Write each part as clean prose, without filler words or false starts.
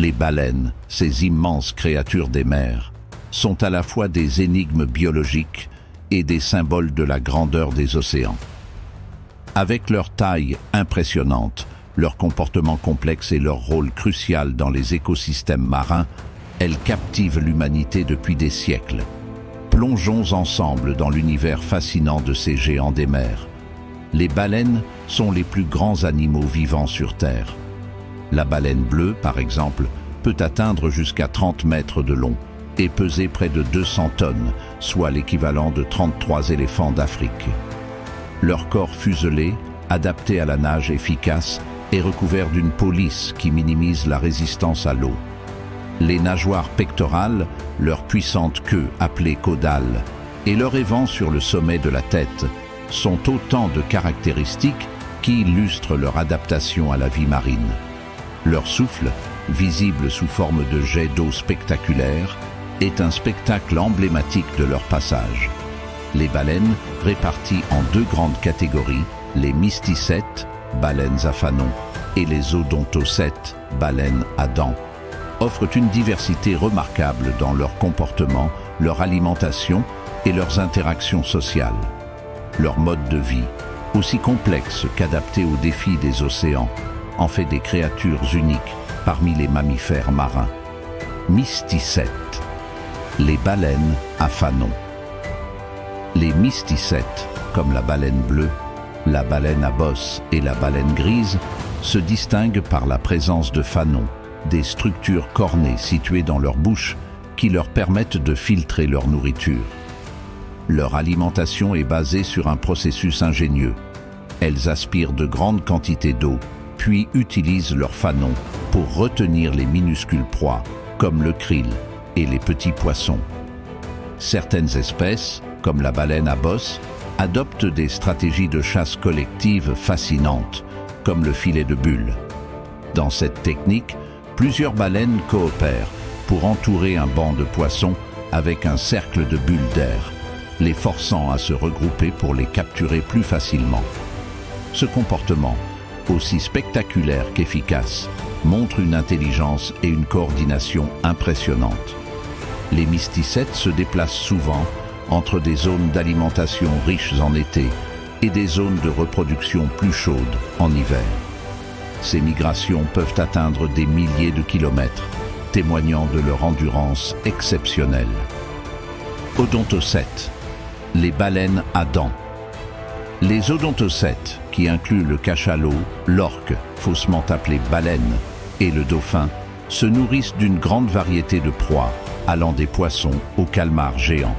Les baleines, ces immenses créatures des mers, sont à la fois des énigmes biologiques et des symboles de la grandeur des océans. Avec leur taille impressionnante, leur comportement complexe et leur rôle crucial dans les écosystèmes marins, elles captivent l'humanité depuis des siècles. Plongeons ensemble dans l'univers fascinant de ces géants des mers. Les baleines sont les plus grands animaux vivants sur Terre. La baleine bleue, par exemple, peut atteindre jusqu'à 30 mètres de long et peser près de 200 tonnes, soit l'équivalent de 33 éléphants d'Afrique. Leur corps fuselé, adapté à la nage efficace, est recouvert d'une peau lisse qui minimise la résistance à l'eau. Les nageoires pectorales, leur puissante queue appelée caudale, et leur évent sur le sommet de la tête sont autant de caractéristiques qui illustrent leur adaptation à la vie marine. Leur souffle, visible sous forme de jets d'eau spectaculaires, est un spectacle emblématique de leur passage. Les baleines, réparties en deux grandes catégories, les mysticètes, baleines à fanon, et les odontocètes, baleines à dents, offrent une diversité remarquable dans leur comportement, leur alimentation et leurs interactions sociales. Leur mode de vie, aussi complexe qu'adapté aux défis des océans, en fait des créatures uniques parmi les mammifères marins. Mysticètes, les baleines à fanon. Les mysticètes, comme la baleine bleue, la baleine à bosse et la baleine grise, se distinguent par la présence de fanons, des structures cornées situées dans leur bouche qui leur permettent de filtrer leur nourriture. Leur alimentation est basée sur un processus ingénieux. Elles aspirent de grandes quantités d'eau, puis utilisent leurs fanons pour retenir les minuscules proies, comme le krill et les petits poissons. Certaines espèces, comme la baleine à bosse, adoptent des stratégies de chasse collective fascinantes, comme le filet de bulle. Dans cette technique, plusieurs baleines coopèrent pour entourer un banc de poissons avec un cercle de bulles d'air, les forçant à se regrouper pour les capturer plus facilement. Ce comportement, aussi spectaculaire qu'efficace, montre une intelligence et une coordination impressionnantes. Les mysticètes se déplacent souvent entre des zones d'alimentation riches en été et des zones de reproduction plus chaudes en hiver. Ces migrations peuvent atteindre des milliers de kilomètres, témoignant de leur endurance exceptionnelle. Odontocètes, les baleines à dents. Les odontocètes, qui incluent le cachalot, l'orque, faussement appelé baleine, et le dauphin, se nourrissent d'une grande variété de proies, allant des poissons aux calmars géants.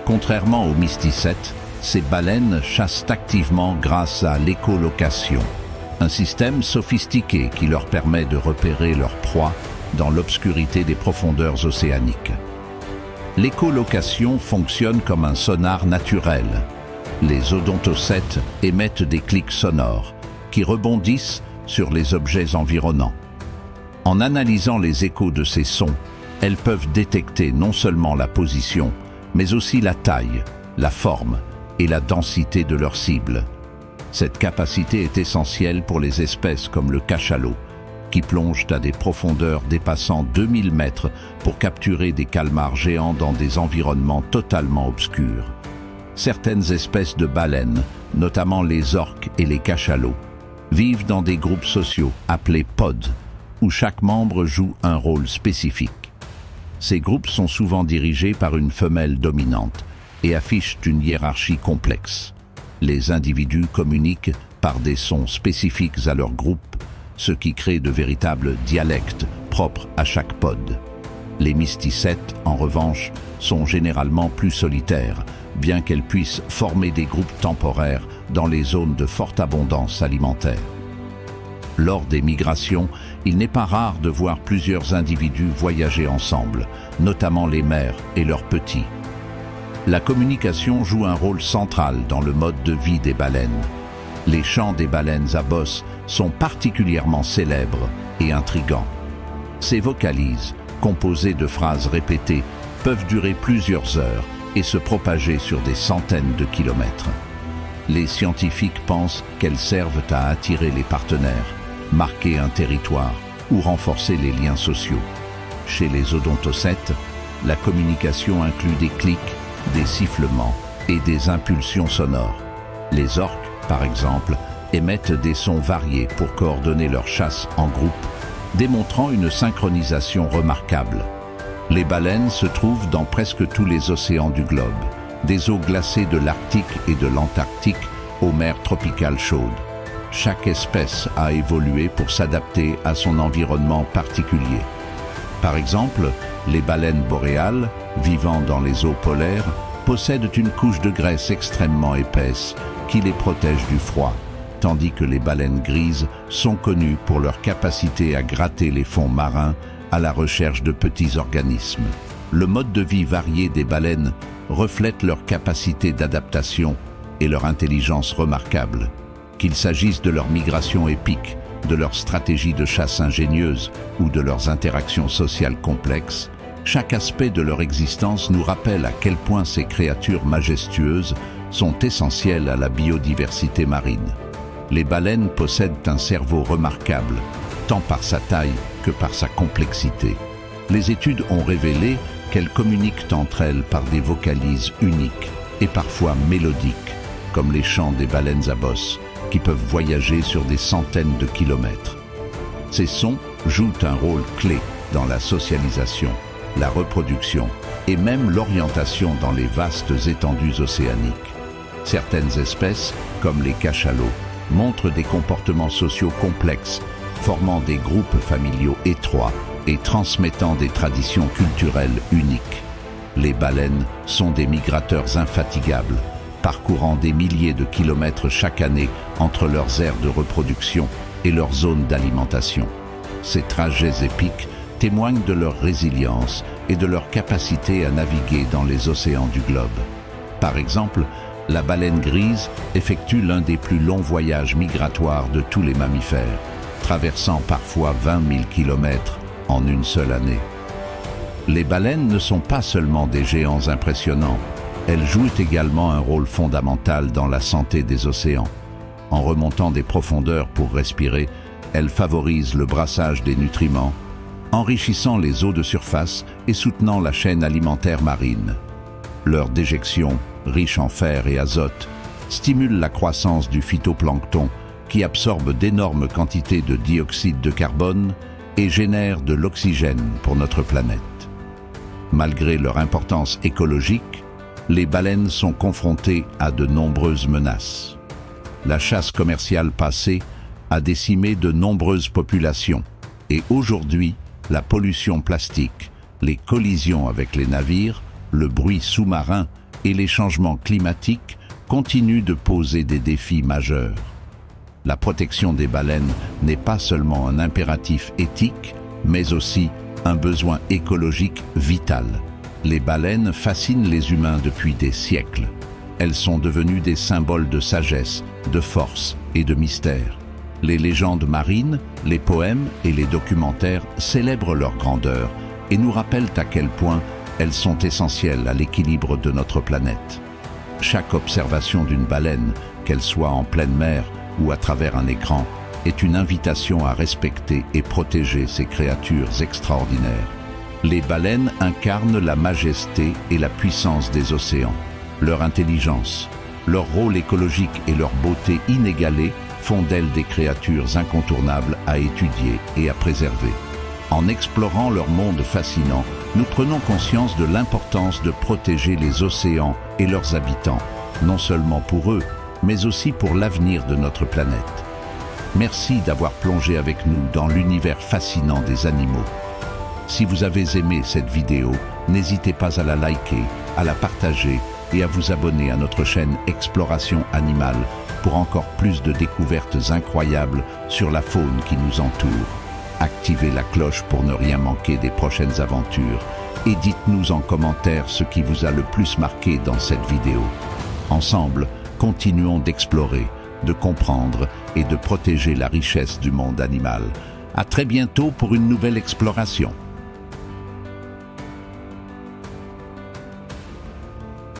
Contrairement aux mysticètes, ces baleines chassent activement grâce à l'écholocation, un système sophistiqué qui leur permet de repérer leurs proies dans l'obscurité des profondeurs océaniques. L'écholocation fonctionne comme un sonar naturel. Les odontocètes émettent des clics sonores qui rebondissent sur les objets environnants. En analysant les échos de ces sons, elles peuvent détecter non seulement la position, mais aussi la taille, la forme et la densité de leur cible. Cette capacité est essentielle pour les espèces comme le cachalot, qui plongent à des profondeurs dépassant 2000 mètres pour capturer des calmars géants dans des environnements totalement obscurs. Certaines espèces de baleines, notamment les orques et les cachalots, vivent dans des groupes sociaux appelés pods, où chaque membre joue un rôle spécifique. Ces groupes sont souvent dirigés par une femelle dominante et affichent une hiérarchie complexe. Les individus communiquent par des sons spécifiques à leur groupe, ce qui crée de véritables dialectes propres à chaque pod. Les mysticètes, en revanche, sont généralement plus solitaires, bien qu'elles puissent former des groupes temporaires dans les zones de forte abondance alimentaire. Lors des migrations, il n'est pas rare de voir plusieurs individus voyager ensemble, notamment les mères et leurs petits. La communication joue un rôle central dans le mode de vie des baleines. Les chants des baleines à bosse sont particulièrement célèbres et intrigants. Ces vocalises, composées de phrases répétées, peuvent durer plusieurs heures et se propager sur des centaines de kilomètres. Les scientifiques pensent qu'elles servent à attirer les partenaires, marquer un territoire ou renforcer les liens sociaux. Chez les odontocètes, la communication inclut des clics, des sifflements et des impulsions sonores. Les orques, par exemple, émettent des sons variés pour coordonner leur chasse en groupe, démontrant une synchronisation remarquable. Les baleines se trouvent dans presque tous les océans du globe, des eaux glacées de l'Arctique et de l'Antarctique aux mers tropicales chaudes. Chaque espèce a évolué pour s'adapter à son environnement particulier. Par exemple, les baleines boréales, vivant dans les eaux polaires, possèdent une couche de graisse extrêmement épaisse qui les protège du froid, tandis que les baleines grises sont connues pour leur capacité à gratter les fonds marins à la recherche de petits organismes. Le mode de vie varié des baleines reflète leur capacité d'adaptation et leur intelligence remarquable. Qu'il s'agisse de leur migration épique, de leur stratégie de chasse ingénieuse ou de leurs interactions sociales complexes, chaque aspect de leur existence nous rappelle à quel point ces créatures majestueuses sont essentielles à la biodiversité marine. Les baleines possèdent un cerveau remarquable, tant par sa taille que par sa complexité. Les études ont révélé qu'elles communiquent entre elles par des vocalises uniques et parfois mélodiques, comme les chants des baleines à bosse, qui peuvent voyager sur des centaines de kilomètres. Ces sons jouent un rôle clé dans la socialisation, la reproduction et même l'orientation dans les vastes étendues océaniques. Certaines espèces, comme les cachalots, montrent des comportements sociaux complexes, formant des groupes familiaux étroits et transmettant des traditions culturelles uniques. Les baleines sont des migrateurs infatigables, parcourant des milliers de kilomètres chaque année entre leurs aires de reproduction et leurs zones d'alimentation. Ces trajets épiques témoignent de leur résilience et de leur capacité à naviguer dans les océans du globe. Par exemple, la baleine grise effectue l'un des plus longs voyages migratoires de tous les mammifères, traversant parfois 20 000 kilomètres en une seule année. Les baleines ne sont pas seulement des géants impressionnants, elles jouent également un rôle fondamental dans la santé des océans. En remontant des profondeurs pour respirer, elles favorisent le brassage des nutriments, enrichissant les eaux de surface et soutenant la chaîne alimentaire marine. Leur déjection, riche en fer et azote, stimule la croissance du phytoplancton qui absorbe d'énormes quantités de dioxyde de carbone et génère de l'oxygène pour notre planète. Malgré leur importance écologique, les baleines sont confrontées à de nombreuses menaces. La chasse commerciale passée a décimé de nombreuses populations et aujourd'hui, la pollution plastique, les collisions avec les navires, le bruit sous-marin et les changements climatiques continuent de poser des défis majeurs. La protection des baleines n'est pas seulement un impératif éthique, mais aussi un besoin écologique vital. Les baleines fascinent les humains depuis des siècles. Elles sont devenues des symboles de sagesse, de force et de mystère. Les légendes marines, les poèmes et les documentaires célèbrent leur grandeur et nous rappellent à quel point elles sont essentielles à l'équilibre de notre planète. Chaque observation d'une baleine, qu'elle soit en pleine mer ou à travers un écran, est une invitation à respecter et protéger ces créatures extraordinaires. Les baleines incarnent la majesté et la puissance des océans. Leur intelligence, leur rôle écologique et leur beauté inégalée font d'elles des créatures incontournables à étudier et à préserver. En explorant leur monde fascinant, nous prenons conscience de l'importance de protéger les océans et leurs habitants, non seulement pour eux, mais aussi pour l'avenir de notre planète. Merci d'avoir plongé avec nous dans l'univers fascinant des animaux. Si vous avez aimé cette vidéo, n'hésitez pas à la liker, à la partager et à vous abonner à notre chaîne Exploration Animale pour encore plus de découvertes incroyables sur la faune qui nous entoure. Activez la cloche pour ne rien manquer des prochaines aventures et dites-nous en commentaire ce qui vous a le plus marqué dans cette vidéo. Ensemble, continuons d'explorer, de comprendre et de protéger la richesse du monde animal. À très bientôt pour une nouvelle exploration.